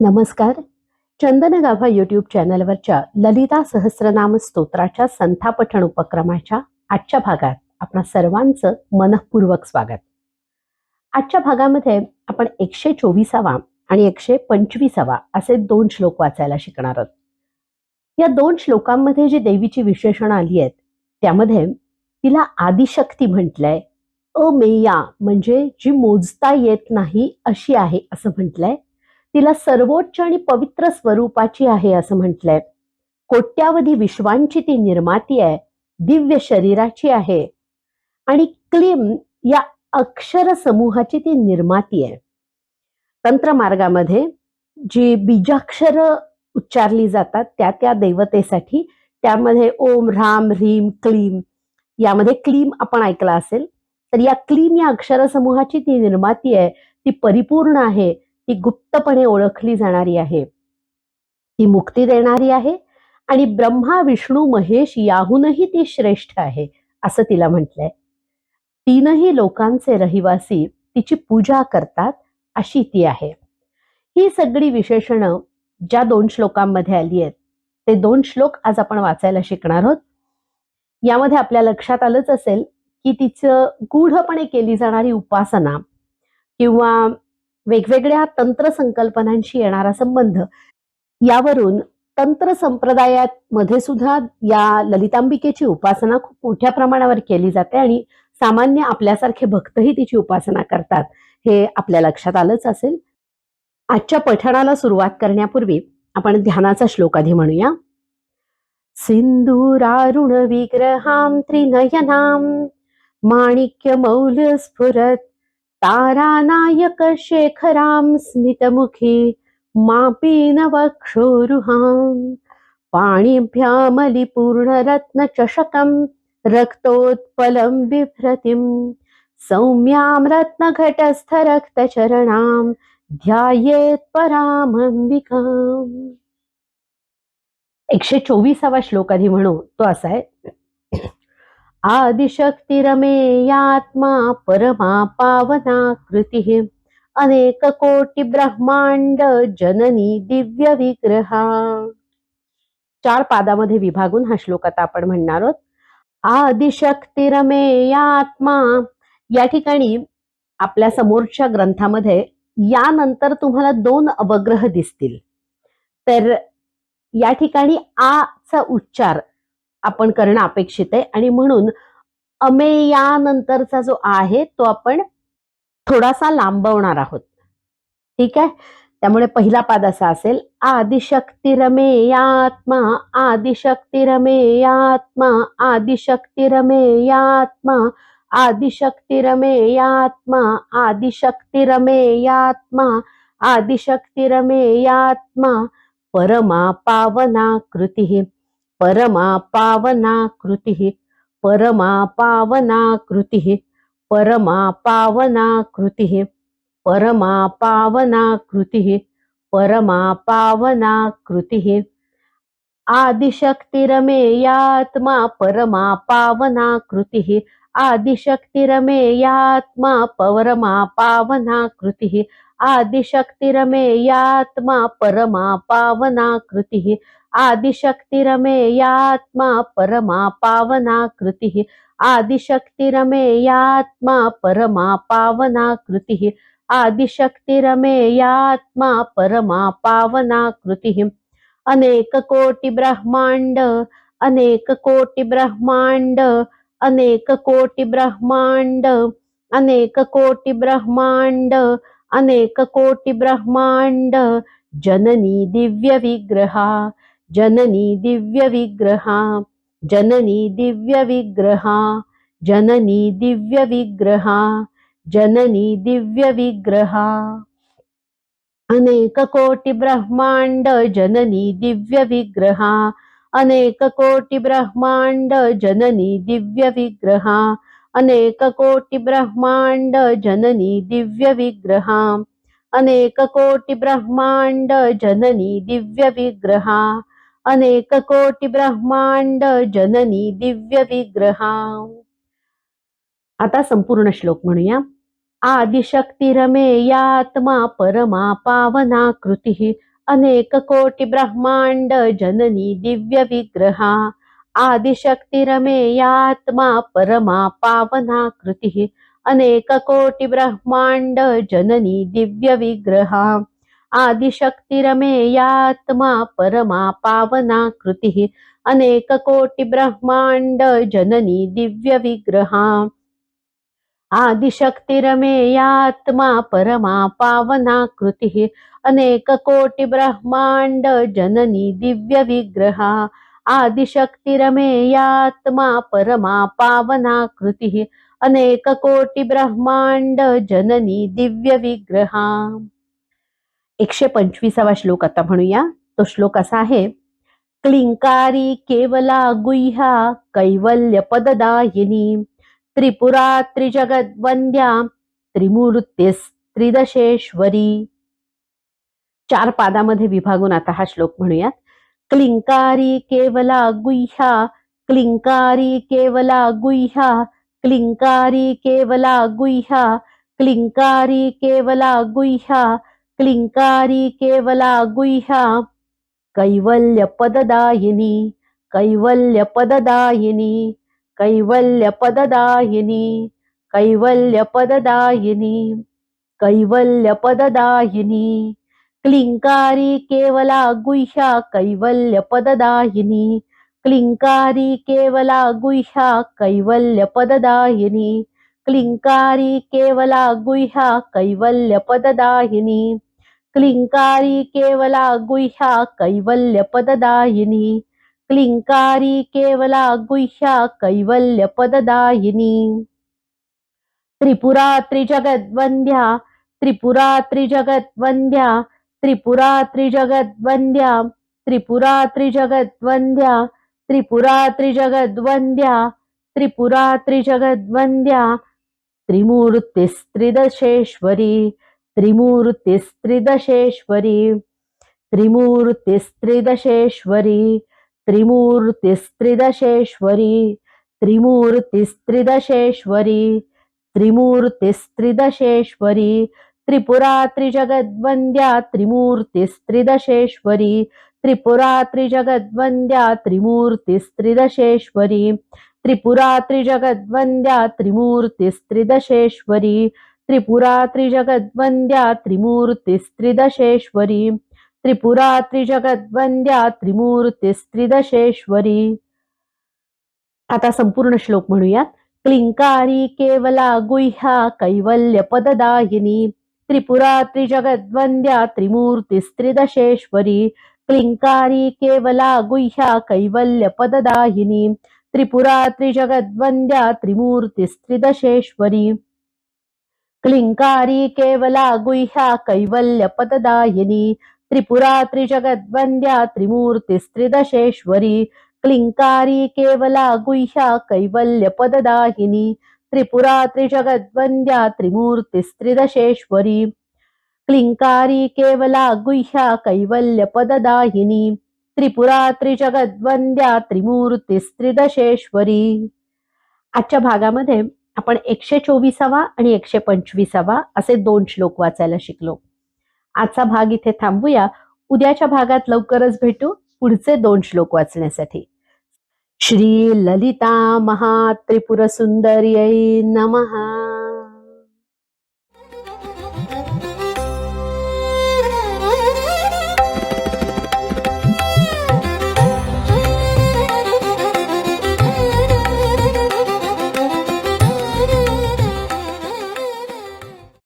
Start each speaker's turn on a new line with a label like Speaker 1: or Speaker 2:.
Speaker 1: नमस्कार. चंदन गाभा यूट्यूब चॅनलवरच्या ललिता सहस्रनाम स्तोत्राच्या संथापठण उपक्रमाच्या आजच्या भागात आपणा सर्वांचं मनःपूर्वक स्वागत. आजच्या भागामध्ये आपण 124वा आणि 125वा असे 2 श्लोक वाचायला शिकणार आहोत. या 2 श्लोकांमध्ये जी देवीची विशेषणं आली आहेत त्यामध्ये तिला आदिशक्ती म्हटलंय, अमेया म्हणजे जी मोजता येत नाही अशी आहे असं म्हटलंय, तिला सर्वोच्च आणि पवित्र स्वरूपाची आहे असं म्हटलंय, कोट्यावधी विश्वांची ती निर्माती आहे, दिव्य शरीराची आहे आणि क्लीम या अक्षर समूहाची ती निर्माती आहे. तंत्रमार्गामध्ये जी बीजाक्षर उच्चारली जातात त्या देवतेसाठी त्यामध्ये ओम ह्राम ह्रीम क्लीम, यामध्ये क्लीम आपण ऐकला असेल, तर या क्लीम या अक्षर समूहाची ती निर्माती आहे, ती परिपूर्ण आहे, ती गुप्तपणे ओळखली जाणारी आहे, ती मुक्ती देणारी आहे आणि ब्रह्मा विष्णू महेश याहूनही ती श्रेष्ठ आहे असं तिला म्हटलंय. तीनही लोकांचे रहिवासी तिची पूजा करतात अशी ती आहे. ही सगळी विशेषणं ज्या 2 श्लोकांमध्ये आली आहेत ते 2 श्लोक आज आपण वाचायला शिकणार आहोत. यामध्ये आपल्या लक्षात आलंच असेल की तिचं गूढपणे केली जाणारी उपासना किंवा वेगवेगळ्या तंत्र संकल्पनांशी येणारा संबंध, यावरून तंत्र संप्रदायात मध्ये सुद्धा या ललितांबिकेची उपासना खूप मोठ्या प्रमाणावर केली जाते आणि सामान्य आपल्यासारखे भक्तही तिची उपासना करतात, हे आपल्या लक्षात आलंच असेल. आजच्या पठणाला सुरुवात करण्यापूर्वी आपण ध्यानाचा श्लोक आधी म्हणूया. सिंदूरारुण विग्रहां त्रिनयनां माणिक्य मौल्य स्फुरत तारानायक शेखरां स्मितमुखी मापीन वक्षोरुहां पाणिभ्यामलिपूर्ण रत्न चषकं रक्तोत्पलं बिभ्रतिं सौम्यां रत्नघटस्थ रक्तचरणां ध्यायेत परामंबिकाम्. 124वा श्लोक आधी म्हणू तो असा आहे. आदिशक्तिरमेयात्मा परमा पावना कृतिः अनेक कोटी ब्रह्मांड जननी दिव्य विग्रहा. 4 पादामध्ये विभागून हा श्लोक आता आपण म्हणणार आहोत. आदिशक्तिरमेयात्मा, या ठिकाणी आपल्या समोरच्या ग्रंथामध्ये यानंतर तुम्हाला 2 अवग्रह दिसतील, तर या ठिकाणी आ चा उच्चार आपण करणं अपेक्षित आहे आणि म्हणून अमेयानंतरचा जो आहे तो आपण थोडासा लांबवणार आहोत. ठीक आहे, त्यामुळे पहिला पाद असा असेल. आदिशक्तिरमेयात्मा आदिशक्तिरमेयात्मा आदिशक्तिरमेयात्मा आदिशक्तिरमेयात्मा आदिशक्तिरमेयात्मा आदिशक्तिरमेयात्मा परमा पावना कृतिः परमा पावना कृतिः परमा पावना कृतिः परमा पावना कृतिः परमा पावना कृतिः परमा पावना कृतिः. आदिशक्तिरमेयात्मा परमा पावना कृतिः आदिशक्तिरमेयात्मा परमा पावना कृतिः आदिशक्तिरमेयात्मा परमा पावना कृतिः आदिशक्तिरमेयात्मा परमा पावना कृतिः आदिशक्तिरमेयात्मा परमा पावना कृतिः आदिशक्तिरमेयात्मा परमा पावना कृतिः. अनेक कोटी ब्रह्मांड अनेक कोटी ब्रह्मांड अनेक कोटी ब्रह्मांड अनेक कोटी ब्रह्मांड अनेक कोटी ब्रह्मांड जननी दिव्य विग्रहा जननी दिव्य विग्रहा जननी दिव्य विग्रहा जननी दिव्य विग्रहा जननी दिव्य विग्रहा. अनेक कोटी ब्रह्मांड जननी दिव्य विग्रहा अनेक कोटी ब्रह्मांड जननी दिव्य विग्रहा अनेक कोटी ब्रह्मांड जननी दिव्य विग्रहा अनेक कोटी ब्रह्मांड जननी दिव्य विग्रहा अनेक कोटी ब्रह्मांड जननी दिव्य विग्रहा. आता संपूर्ण श्लोक म्हणूया. आदिशक्तिरमेयात्मा परमा पावना कृतिः अनेक कोटि ब्रह्मांड जननी दिव्य विग्रहा आदिशक्तिरमेयात्मा परमा पावना कृतिः अनेक कोटि ब्रह्मांड जननी दिव्य विग्रहा आदिशक्तिरमेयात्मा परमा पावना कृतिः अनेक कोटि ब्रह्मांड जननी दिव्य विग्रहा आदिशक्तिरमेयात्मा परमा पावना कृतिः अनेक कोटि ब्रह्मांड जननी दिव्य विग्रहा आदिशक्तिरमेयात्मा परमा पावना कृतिः अनेक कोटि ब्रह्मांड जननी दिव्य विग्रहा 125वा श्लोक आता म्हणूया. तो श्लोक असा आहे. क्लिंकारी केवला गुह्या कैवल्य पददायिनी त्रिपुरा त्रिजगद्वंद्या त्रिमूर्तीस्त्रिदशेश्वरी. 4 पादामध्ये विभागून आता हा श्लोक म्हणूयात. क्लिंकारी केवला गुह्या क्लिंकारी केवला गुह्या क्लिंकारी केवला गुह्या क्लिंकारी केवला गुह्या क्लिंकारी केवला गुह्या कैवल्य पददायिनी कैवल्य पददायिनी कैवल्य पददायिनी कैवल्य पददायिनी कैवल्य पददायिनी क्लिंकारी केवला गुह्या कैवल्य पददायिनी क्लिंकारी केवला गुह्या कैवल्य पददायिनी क्लिंकारी केवला गुह्या कैवल्य पददायिनी क्लिंकारी केवला गुह्या कैवल्य पददायिनी क्लिंकारी केवला गुह्या कैवल्य पददायिनी त्रिपुरा त्रिजगद्वंद्या त्रिपुरा त्रिजगद्वंद्या त्रिपुरा त्रिजगद्वंद्या त्रिपुरा त्रिजगद्वंद्या त्रिपुरा त्रिजगद्वंद्या त्रिपुरा त्रिजगद्वंद्या त्रिमूर्तिस्त्रिदशेश्वरी त्रिमूर्तिस्त्रिदशेश्वरी त्रिमूर्तिस्त्रिदशेश्वरी त्रिमूर्तिस्त्रिदशेश्वरी त्रिमूर्तिस्त्रिदशेश्वरी त्रिमूर्तिस्त्रिदशेश्वरी त्रिपुरा त्रिजगद्वंद्या त्रिमूर्तिस्त्रिदशेश्वरी त्रिपुरा त्रिजगद्वंद्या त्रिमूर्तिस्त्रिदशेश्वरी त्रिपुरा त्रिजगद्वंद्या त्रिमूर्तिस्त्रिदशेश्वरी त्रिपुरा त्रिजगद्वंद्या त्रिमूर्तिस्त्रिदशेश्वरी त्रिपुरा त्रिजगद्वंद्या त्रिमूर्तिस्त्रिदशेश्वरी. आता संपूर्ण श्लोक म्हणूयात. क्लिंकारी केवला गुह्या कैवल्य पददायिनी त्रिपुरा त्रिजगद्वंद्या त्रिमूर्तिस्त्रिदशेश्वरी क्लिंकारी केवला गुह्या कैवल्य पददायिनी त्रिपुरा त्रिजगद्वंद्या त्रिमूर्तिस्त्रिदशेश्वरी क्लिंकारी केवला गुह्या कैवल्य पददायिनी त्रिपुरा त्रिजगद्वंद्या त्रिमूर्तिस्त्रिदशेश्वरी क्लिंकारी केवला गुह्या कैवल्य पददायिनी त्रिपुरा त्रिजगद्वंद्या त्रिमूर्तिस्त्रिदशेश्वरी क्लिंकारी केवला गुह्या कैवल्य पददायिनी त्रिपुरा त्रिजगद्वंद्या त्रिमूर्तिस्त्रिदशेश्वरी. आजच्या भागामध्ये आपण 124वा आणि 125वा असे 2 श्लोक वाचायला शिकलो. आजचा भाग इथे थांबूया. उद्याच्या भागात लवकरच भेटू पुढचे 2 श्लोक वाचण्यासाठी. श्री ललिता महात्रिपुर सुंदर्यै नमः.